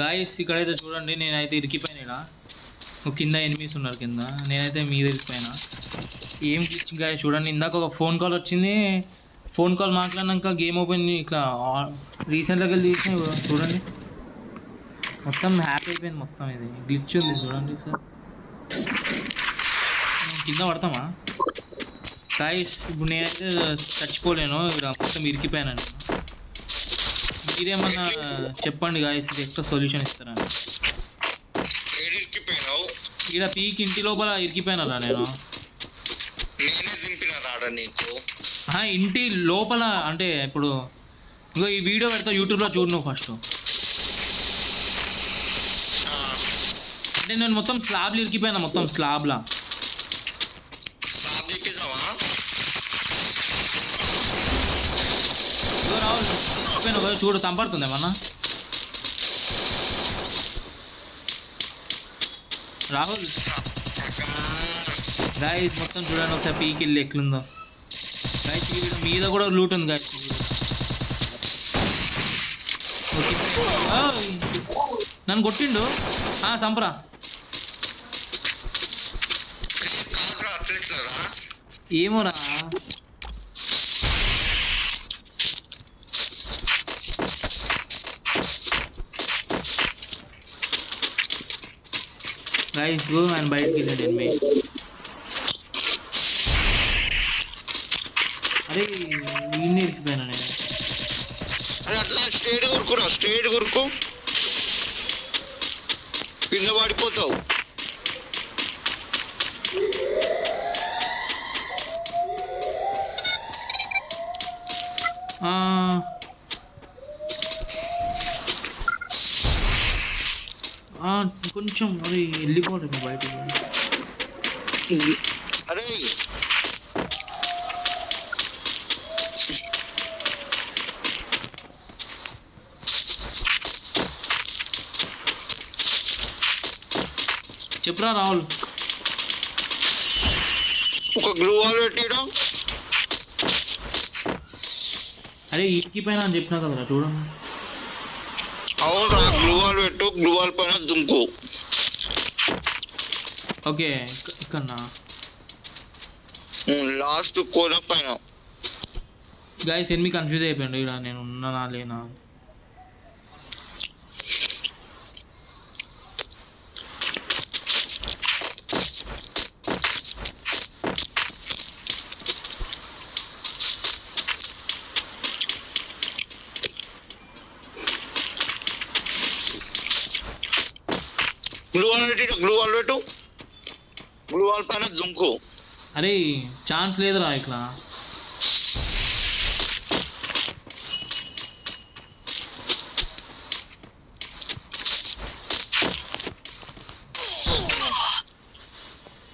Guys ఇక్కడైతే చూడండి, నేనైతే ఇరికిపోయినా ఈడ. కింద ఎనిమిస్ ఉన్నారు కింద, నేనైతే మీద ఇరికిపోయినా. ఏం గ్లిచ్ గాయస్ చూడండి, ఇందాక ఒక ఫోన్ కాల్ వచ్చింది. ఫోన్ కాల్ మాట్లాడినాక గేమ్ ఓపెన్ ఇట్లా రీసెంట్గా వెళ్ళి తీసిన చూడండి, మొత్తం హ్యాక్ అయిపోయింది. మొత్తం ఇది గ్లిచ్ ఉంది చూడండి సార్. కింద పడతామా గాయస్? ఇప్పుడు నేనైతే చచ్చిపోలేను, ఇక్కడ మొత్తం ఇరికిపోయాను నేను. మీరేమన్నా చెప్పండి గాయస్, ఇది ఎక్కడ సొల్యూషన్ ఇస్తారని. ఇక్కడ పీక్ ఇంటి లోపల ఇరికిపోయినారా నేను? ఇంటి లోపల అంటే ఇప్పుడు ఇంకో ఈ వీడియో పెడతా యూట్యూబ్లో చూడు నువ్వు ఫస్ట్. అంటే నేను మొత్తం స్లాబ్లు ఇరికిపోయినా, మొత్తం స్లాబ్లా. రాహుల్ చూడు, తంపడుతుంది ఏమన్నా? రాహుల్ గాయస్ మొత్తం చూడండి ఒకసారి పీకి వెళ్ళి ఎట్లుందో గాయస్. ఈ వీడియో మీద కూడా లూట్ ఉంది గాయస్. నన్ను కొట్టిండు, సంపరా. ఏమోరా గైస్, గో అండ్ బయటకి వెళ్ళండి ఎనిమి. అరే వీడిని ఇరికిపోయినా నేను. అరే అట్లా స్ట్రేట్ కొరుకురా, స్ట్రేట్ కొరుకు, కింద పడిపోతావు. కొంచెం అది వెళ్ళిపోతుంది బయటకు. అరే చెప్పురా రాహుల్. ఒక గ్లూ వాల్ పెట్టిరా. అరే ఇంటికి పైన అని చెప్పినా కదరా, చూడండి. అవును, గ్లూ వాల్ పెట్టు, గ్లూ వాల్ పైన దుంకు. ఓకే, ఇక్కడ లాస్ట్ కోన పైన. గైస్ ఎనిమి కన్ఫ్యూజ్ అయిపోయింది ఇక్కడ, నేను ఉన్నానా లేనా. గ్లూ వాల్ పెట్టి, గ్లూ వాల్ పెట్టు, గ్లూ వాల్ పైన దుంకు. అరే ఛాన్స్ లేదురా ఇక్కడ.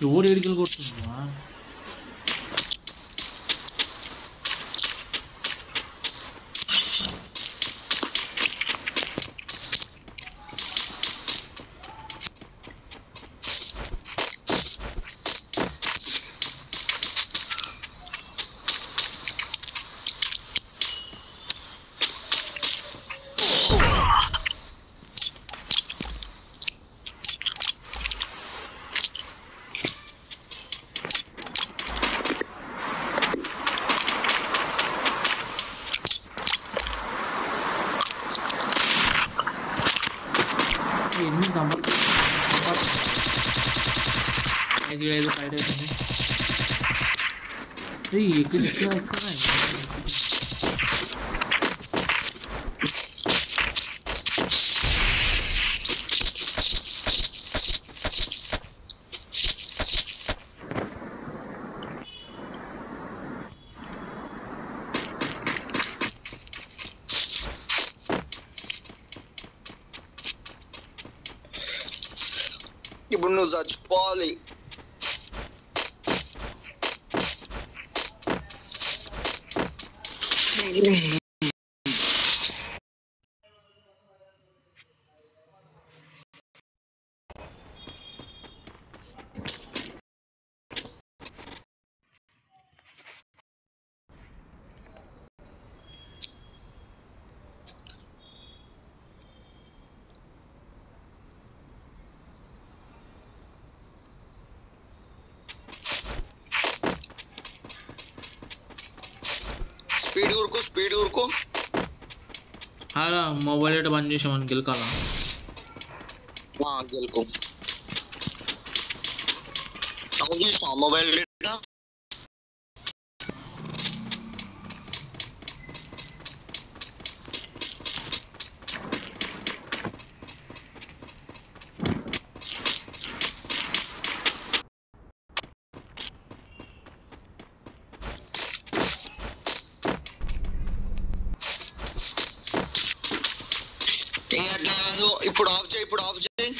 ఎవరు ఎడికలు కొడుతుందా? ఎనిమిది నంబర్ 5 ఫైట్ అవుతుంది. ఎక్కడ ఇప్పుడు నువ్వు చచ్చిపోవాలి. స్పీడ్ ఊరుకో. మొబైల్ డేటా బంద్ చేసామని గెలకాలా? గెలుకో. మొబైల్ డేటా అట్లా కాదు. ఇప్పుడు ఆఫ్ చేయి.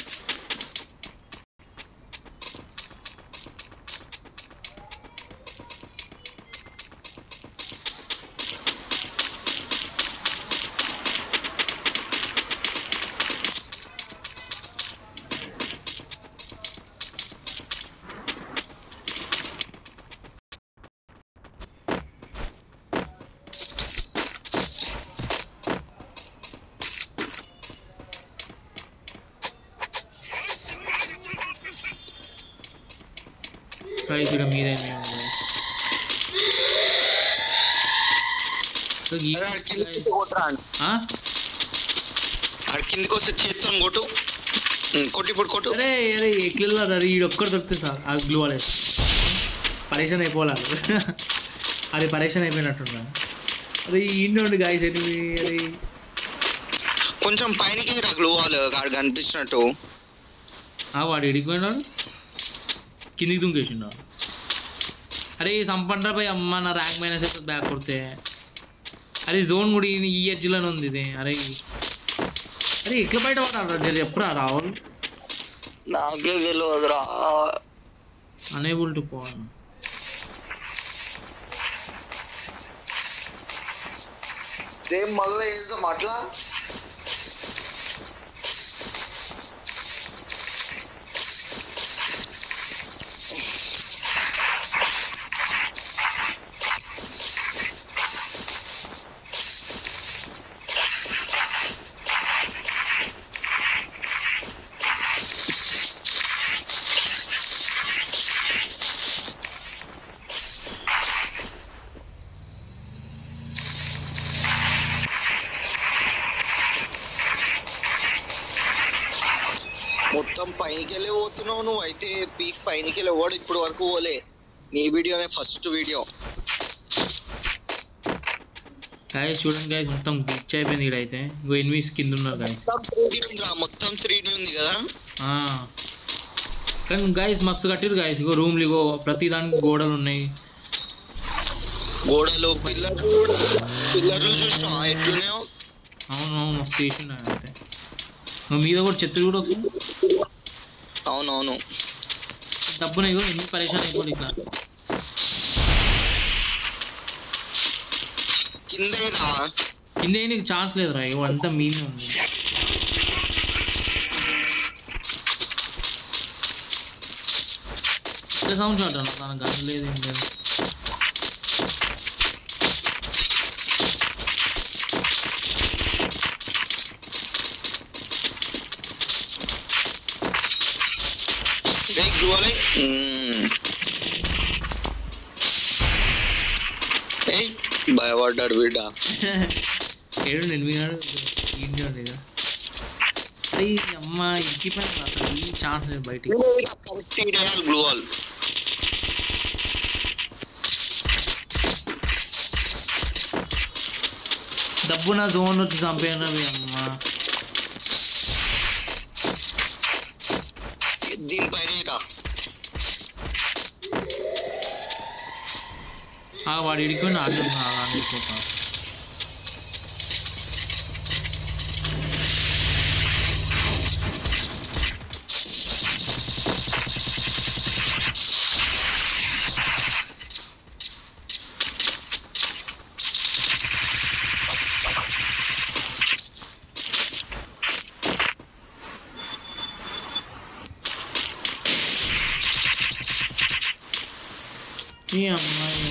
ఇక్కడ మీదే కిందికి వస్తే చేత్తో కొట్టు. ఇప్పుడు కొట్టు. అరే ఎట్లా ఈడొక్కడు దొరికితే సార్ ఆ గ్లూ వాలేదు. పరేషన్ అయిపోవాలి. అది పరేషన్ అయిపోయినట్టున్నా. అరే ఇండి గాయస్ ఎనిమి. అరే కొంచెం పైనకి రా గ్లూ వాల్ కనిపించినట్టు. వాడు ఎడిగిపోయినాడు, కిందికి దుంకేసిండు. అరే సంపండ్రా పోయి అమ్మ నా ర్యాంక్ మైనస్ అయితే బ్యాక్ కొడితే. అరే జోన్ కూడా ఈ ఎడ్జ్లోనే ఉంది ఇది. అరే ఎట్లా బయట పడాలి ఎప్పుడా రావాలి? నాకే తెలియదురా. అనేబుల్ టు పోవాలి. సేమ్ మళ్ళీ వేద్దాం అట్లా. మొత్తం పైనకి వెళ్ళి పోతున్నావు నువ్వు అయితే. పీక్ పైనకి వెళ్ళి పోడు ఇప్పుడు వరకు పోలే. నీ వీడియోనే ఫస్ట్ వీడియో. గాయస్ చూడండి గాయస్, మొత్తం గ్లిచ్ అయిపోయింది. ఇక్కడైతే ఇంకో ఎనిమిస్ కింద ఉన్నారు గాయస్. మొత్తం 3D ఉంది కదా. కానీ గాయస్ మస్తు కట్టిరు గాయస్. ఇగో రూమ్లు, ఇగో ప్రతి దానికి గోడలు ఉన్నాయి. గోడలు పిల్లర్లు చూసినా ఎట్లున్నాయో. అవును మస్తు చేసిండు అయితే. మీద కూడా చెత్తులు కూడా వస్తుంది. అవునవును. డబ్బున ఇగో ఎన్ని పరేషాన్ అయిపోయి ఇట్లా కింద నీకు ఛాన్స్ లేదురా. ఇగో అంతా మీదే ఉంది. సౌండ్స్ అంటాను తన గన్ లేదు ఏం లేదు. భయపడ్డాడు బిడ్డ. ఏడు ఎనిమిది ఇండియా లేదా. అరే అమ్మ ఇరికిపోయింది అసలు. ఈ ఛాన్స్ లేదు బయటికి. గ్లూ వాల్ డబ్బు నా జోన్ వచ్చి చంపేనవి అమ్మ. దీనిపైన వాడు ఇడికొని ఆడిపోతా. ఈ అమ్మాయి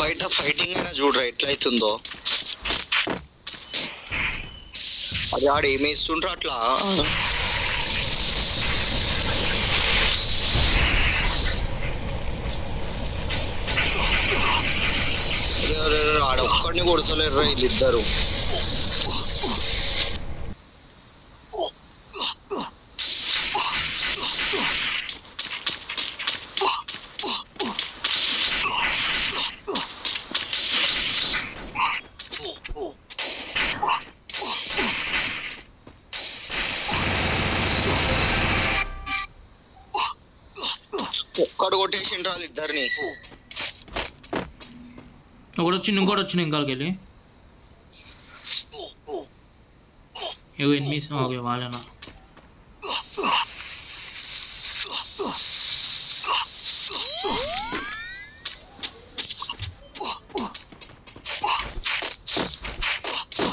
బయట ఫైటింగ్ అయినా చూడరా ఎట్లయితుందో. అది ఆడు ఏమేస్తుండ్రా అట్లా. ఆడ ఒక్కడిని కొడతలేరు వీళ్ళిద్దరు. ఒక్కడు కొట్టేసిండ్రు వాళ్ళిద్దరిని. ఒకటి వచ్చింది, ఇంకోటి వచ్చింది ఇంకాకి వెళ్ళి. ఏవో ఎనిమిస్ ఓకే వాళ్ళేనా.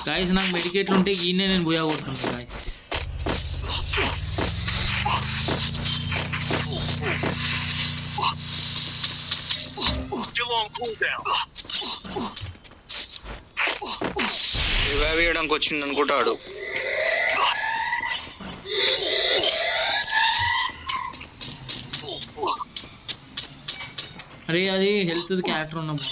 గాయస్ నాకు మెడికేట్లు ఉంటే ఈయనే నేను పోయా కొడుతుంటా గాయస్. రివైవ్ చేయడానికి వచ్చింది అనుకుంటాడు. అరే అది హెల్త్ క్యారెక్టర్ ఉన్నప్పుడు